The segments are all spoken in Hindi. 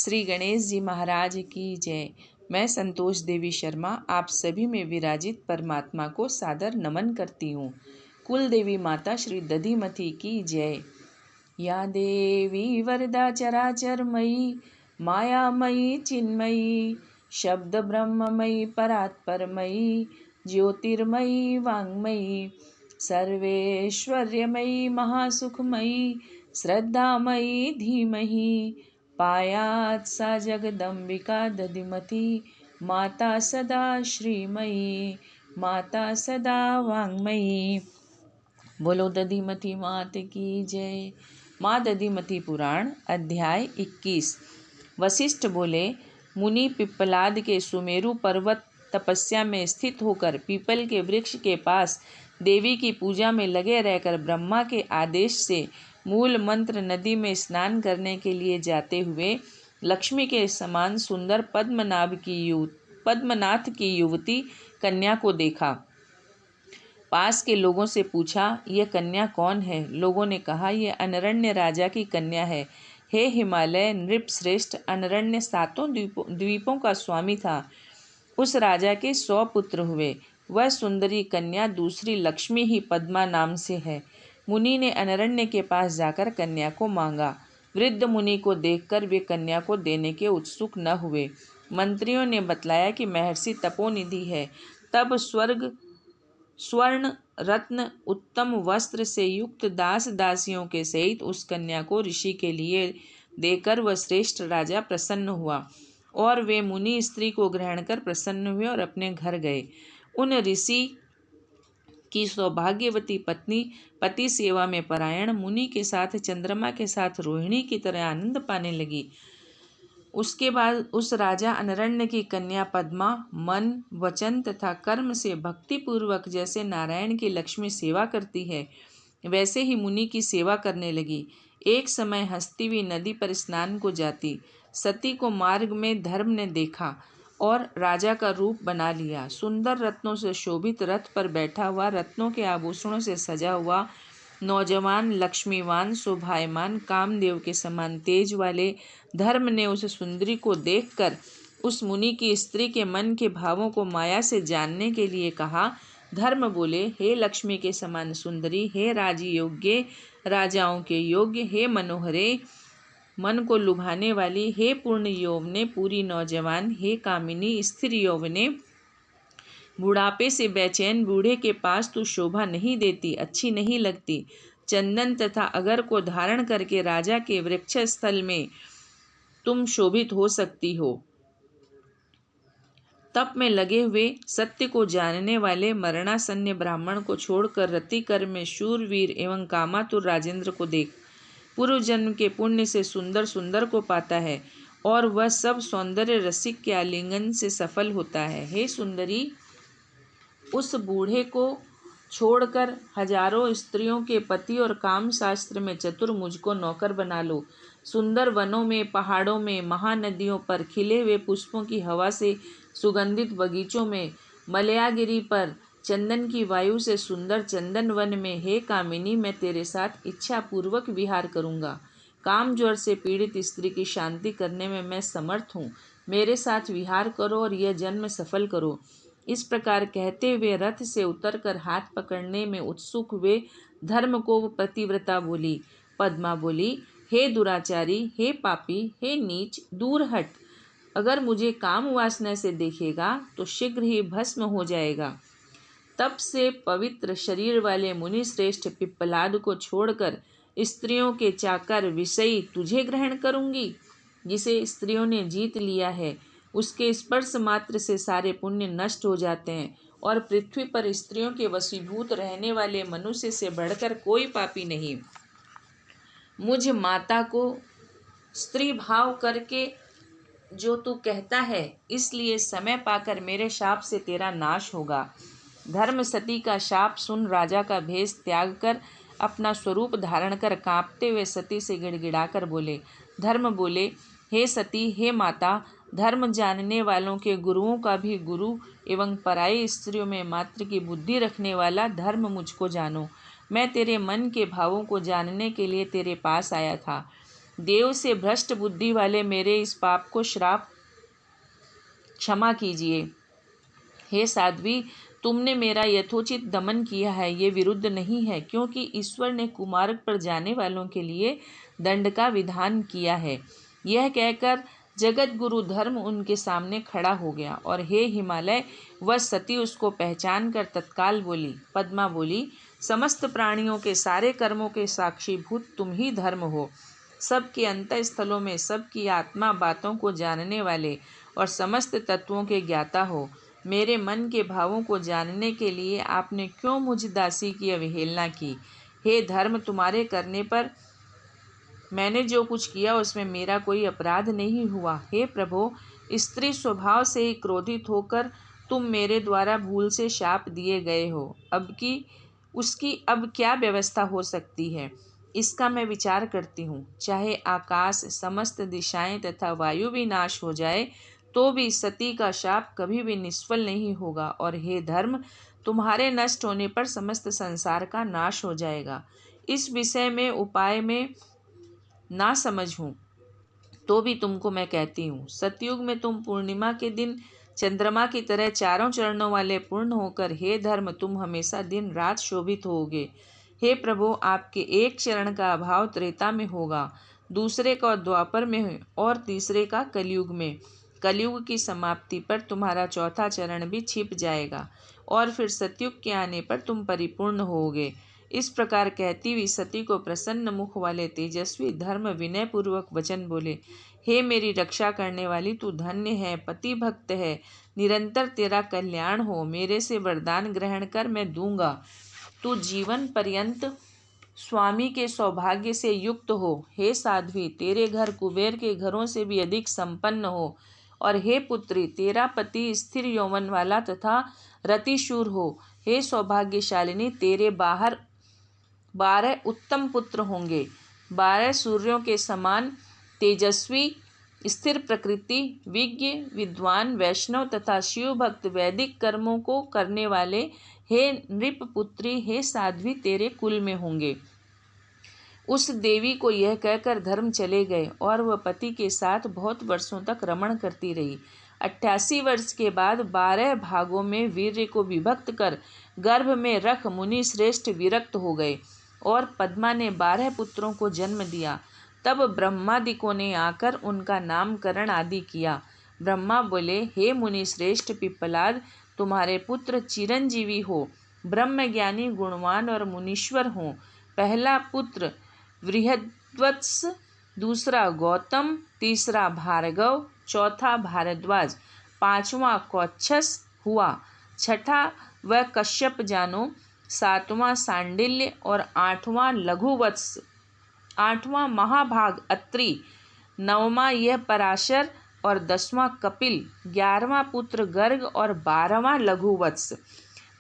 श्री गणेश जी महाराज की जय। मैं संतोष देवी शर्मा आप सभी में विराजित परमात्मा को सादर नमन करती हूँ। कुल देवी माता श्री दधिमती की जय। या देवी वरदा चराचरमयी मायामयी चिन्मयी शब्द ब्रह्ममयी परात्परमयी ज्योतिर्मयी वाङ्मयी सर्वेश्वर्यमयी महासुखमयी श्रद्धामयी धीमहि पायात् सा जगदम्बिका दधिमती माता सदा श्रीमयी माता सदा वाङ्मयी। बोलो दधिमती मात की जय। माँ दधिमती पुराण अध्याय 21। वशिष्ठ बोले, मुनि पिप्पलाद के सुमेरु पर्वत तपस्या में स्थित होकर पीपल के वृक्ष के पास देवी की पूजा में लगे रहकर ब्रह्मा के आदेश से मूल मंत्र नदी में स्नान करने के लिए जाते हुए लक्ष्मी के समान सुंदर पद्मनाथ की युवती कन्या को देखा। पास के लोगों से पूछा, यह कन्या कौन है? लोगों ने कहा, यह अनरण्य राजा की कन्या है। हे हिमालय नृपश्रेष्ठ, अनरण्य 7 द्वीपों का स्वामी था। उस राजा के 100 पुत्र हुए। वह सुंदरी कन्या दूसरी लक्ष्मी ही पद्मा नाम से है। मुनि ने अनरण्य के पास जाकर कन्या को मांगा। वृद्ध मुनि को देखकर वे कन्या को देने के उत्सुक न हुए। मंत्रियों ने बतलाया कि महर्षि तपोनिधि है। तब स्वर्ण रत्न उत्तम वस्त्र से युक्त दास दासियों के सहित उस कन्या को ऋषि के लिए देकर वह श्रेष्ठ राजा प्रसन्न हुआ और वे मुनि स्त्री को ग्रहण कर प्रसन्न हुए और अपने घर गए। उन ऋषि की सौभाग्यवती पत्नी पति सेवा में परायण मुनि के साथ चंद्रमा के साथ रोहिणी की तरह आनंद पाने लगी। उसके बाद उस राजा अनरण्य की कन्या पद्मा मन वचन तथा कर्म से भक्तिपूर्वक जैसे नारायण की लक्ष्मी सेवा करती है वैसे ही मुनि की सेवा करने लगी। एक समय हंसती हुई नदी पर स्नान को जाती सती को मार्ग में धर्म ने देखा और राजा का रूप बना लिया। सुंदर रत्नों से शोभित रथ पर बैठा हुआ, रत्नों के आभूषणों से सजा हुआ, नौजवान लक्ष्मीवान शोभायमान कामदेव के समान तेज वाले धर्म ने उस सुंदरी को देखकर उस मुनि की स्त्री के मन के भावों को माया से जानने के लिए कहा। धर्म बोले, हे लक्ष्मी के समान सुंदरी, हे राजयोग्य राजाओं के योग्य, हे मनोहरे मन को लुभाने वाली, हे पूर्ण यौवने पूरी नौजवान, हे कामिनी स्थिर यौवने, बुढ़ापे से बेचैन बूढ़े के पास तू शोभा नहीं देती, अच्छी नहीं लगती। चंदन तथा अगर को धारण करके राजा के वृक्ष स्थल में तुम शोभित हो सकती हो। तप में लगे हुए सत्य को जानने वाले मरणासन्न ब्राह्मण को छोड़कर रतिकर में शूरवीर एवं कामातुर राजेंद्र को देख। पूर्व जन्म के पुण्य से सुंदर सुंदर को पाता है और वह सब सौंदर्य रसिक के आलिंगन से सफल होता है। हे सुंदरी, उस बूढ़े को छोड़कर हजारों स्त्रियों के पति और काम शास्त्र में चतुर मुझको नौकर बना लो। सुंदर वनों में, पहाड़ों में, महानदियों पर, खिले हुए पुष्पों की हवा से सुगंधित बगीचों में, मलयागिरी पर, चंदन की वायु से सुंदर चंदन वन में, हे कामिनी, मैं तेरे साथ इच्छा पूर्वक विहार करूँगा। काम ज्वर से पीड़ित स्त्री की शांति करने में मैं समर्थ हूँ। मेरे साथ विहार करो और यह जन्म सफल करो। इस प्रकार कहते हुए रथ से उतरकर हाथ पकड़ने में उत्सुक हुए धर्म को पतिव्रता बोली। पद्मा बोली, हे दुराचारी, हे पापी, हे नीच, दूर हट। अगर मुझे काम वासना से देखेगा तो शीघ्र ही भस्म हो जाएगा। तब से पवित्र शरीर वाले मुनि श्रेष्ठ पिप्पलाद को छोड़कर स्त्रियों के चाकर विषयी तुझे ग्रहण करूंगी। जिसे स्त्रियों ने जीत लिया है उसके स्पर्श मात्र से सारे पुण्य नष्ट हो जाते हैं और पृथ्वी पर स्त्रियों के वशीभूत रहने वाले मनुष्य से बढ़कर कोई पापी नहीं। मुझ माता को स्त्री भाव करके जो तू कहता है, इसलिए समय पाकर मेरे शाप से तेरा नाश होगा। धर्म सती का शाप सुन राजा का भेष त्याग कर अपना स्वरूप धारण कर कांपते हुए सती से गिड़गिड़ाकर बोले। धर्म बोले, हे सती, हे माता, धर्म जानने वालों के गुरुओं का भी गुरु एवं पराई स्त्रियों में मात्र की बुद्धि रखने वाला धर्म मुझको जानो। मैं तेरे मन के भावों को जानने के लिए तेरे पास आया था। देव से भ्रष्ट बुद्धि वाले मेरे इस पाप को श्राप क्षमा कीजिए। हे साध्वी, तुमने मेरा यथोचित दमन किया है, ये विरुद्ध नहीं है, क्योंकि ईश्वर ने कुमार्ग पर जाने वालों के लिए दंड का विधान किया है। यह कहकर जगत गुरु धर्म उनके सामने खड़ा हो गया और हे हिमालय, वह सती उसको पहचान कर तत्काल बोली। पद्मा बोली, समस्त प्राणियों के सारे कर्मों के साक्षीभूत तुम ही धर्म हो। सबके अंतःस्थलों में सबकी आत्मा बातों को जानने वाले और समस्त तत्वों के ज्ञाता हो। मेरे मन के भावों को जानने के लिए आपने क्यों मुझ दासी की अवहेलना की? हे धर्म, तुम्हारे करने पर मैंने जो कुछ किया उसमें मेरा कोई अपराध नहीं हुआ। हे प्रभो, स्त्री स्वभाव से ही क्रोधित होकर तुम मेरे द्वारा भूल से शाप दिए गए हो। उसकी अब क्या व्यवस्था हो सकती है, इसका मैं विचार करती हूँ। चाहे आकाश, समस्त दिशाएं तथा वायु भी नाश हो जाए तो भी सती का शाप कभी भी निष्फल नहीं होगा। और हे धर्म, तुम्हारे नष्ट होने पर समस्त संसार का नाश हो जाएगा। इस विषय में उपाय में ना समझ हूँ तो भी तुमको मैं कहती हूँ। सतयुग में तुम पूर्णिमा के दिन चंद्रमा की तरह चारों चरणों वाले पूर्ण होकर, हे धर्म, तुम हमेशा दिन रात शोभित होगे। हे प्रभु, आपके एक चरण का अभाव त्रेता में होगा, दूसरे का द्वापर में और तीसरे का कलयुग में। कलयुग की समाप्ति पर तुम्हारा चौथा चरण भी छिप जाएगा और फिर सतयुग के आने पर तुम परिपूर्ण होगे। इस प्रकार कहती हुई सती को प्रसन्न मुख वाले तेजस्वी धर्म विनय पूर्वक वचन बोले। हे मेरी रक्षा करने वाली, तू धन्य है, पति भक्त है, निरंतर तेरा कल्याण हो। मेरे से वरदान ग्रहण कर, मैं दूंगा। तू जीवन पर्यंत स्वामी के सौभाग्य से युक्त हो। हे साध्वी, तेरे घर कुबेर के घरों से भी अधिक संपन्न हो। और हे पुत्री, तेरा पति स्थिर यौवन वाला तथा रतिशूर हो। हे सौभाग्यशालिनी, तेरे 12 उत्तम पुत्र होंगे, 12 सूर्यों के समान तेजस्वी, स्थिर प्रकृति, विज्ञ, विद्वान, वैष्णव तथा शिव भक्त, वैदिक कर्मों को करने वाले। हे नृपपुत्री, हे साध्वी, तेरे कुल में होंगे। उस देवी को यह कहकर धर्म चले गए और वह पति के साथ बहुत वर्षों तक रमण करती रही। 88 वर्ष के बाद 12 भागों में वीर्य को विभक्त कर गर्भ में रख मुनि श्रेष्ठ विरक्त हो गए और पद्मा ने 12 पुत्रों को जन्म दिया। तब ब्रह्मादिकों ने आकर उनका नामकरण आदि किया। ब्रह्मा बोले, हे मुनि श्रेष्ठ पिप्पलाद, तुम्हारे पुत्र चिरंजीवी हो, ब्रह्मज्ञानी, गुणवान और मुनीश्वर हो। पहला पुत्र बृहद्वत्स, दूसरा गौतम, तीसरा भार्गव, चौथा भारद्वाज, पांचवा कौच्छस हुआ, छठा वह कश्यप जानो, सातवां सांडिल्य और आठवां लघुवत्स, आठवां महाभाग अत्रि, नववां यह पराशर और 10वां कपिल, 11वां पुत्र गर्ग और 12वां लघुवत्स।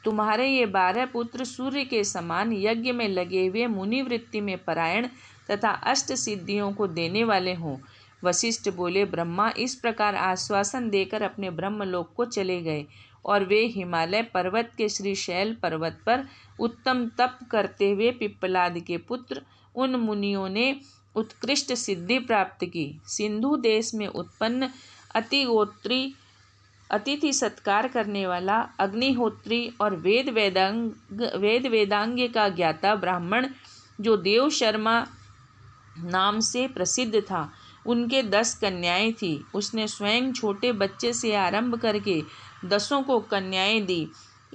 तुम्हारे ये 12 पुत्र सूर्य के समान यज्ञ में लगे हुए, मुनिवृत्ति में परायण तथा अष्ट सिद्धियों को देने वाले हों। वशिष्ठ बोले, ब्रह्मा इस प्रकार आश्वासन देकर अपने ब्रह्मलोक को चले गए और वे हिमालय पर्वत के श्रीशैल पर्वत पर उत्तम तप करते हुए पिप्पलाद के पुत्र उन मुनियों ने उत्कृष्ट सिद्धि प्राप्त की। सिंधु देश में उत्पन्न अतिगोत्री, अतिथि सत्कार करने वाला, अग्निहोत्री और वेद वेदांग का ज्ञाता ब्राह्मण, जो देव शर्मा नाम से प्रसिद्ध था, उनके 10 कन्याएं थी। उसने स्वयं छोटे बच्चे से आरंभ करके 10 को कन्याएं दी।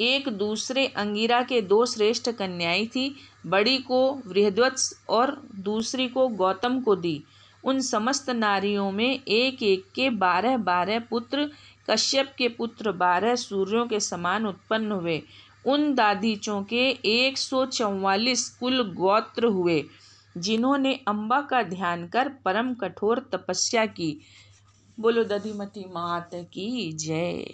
एक दूसरे अंगिरा के 2 श्रेष्ठ कन्याएं थी, बड़ी को बृहद्वत्स और दूसरी को गौतम को दी। उन समस्त नारियों में एक एक के 12 पुत्र, कश्यप के पुत्र 12 सूर्यों के समान उत्पन्न हुए। उन दादीचों के 144 कुल गोत्र हुए, जिन्होंने अम्बा का ध्यान कर परम कठोर तपस्या की। बोलो दधिमती मात की जय।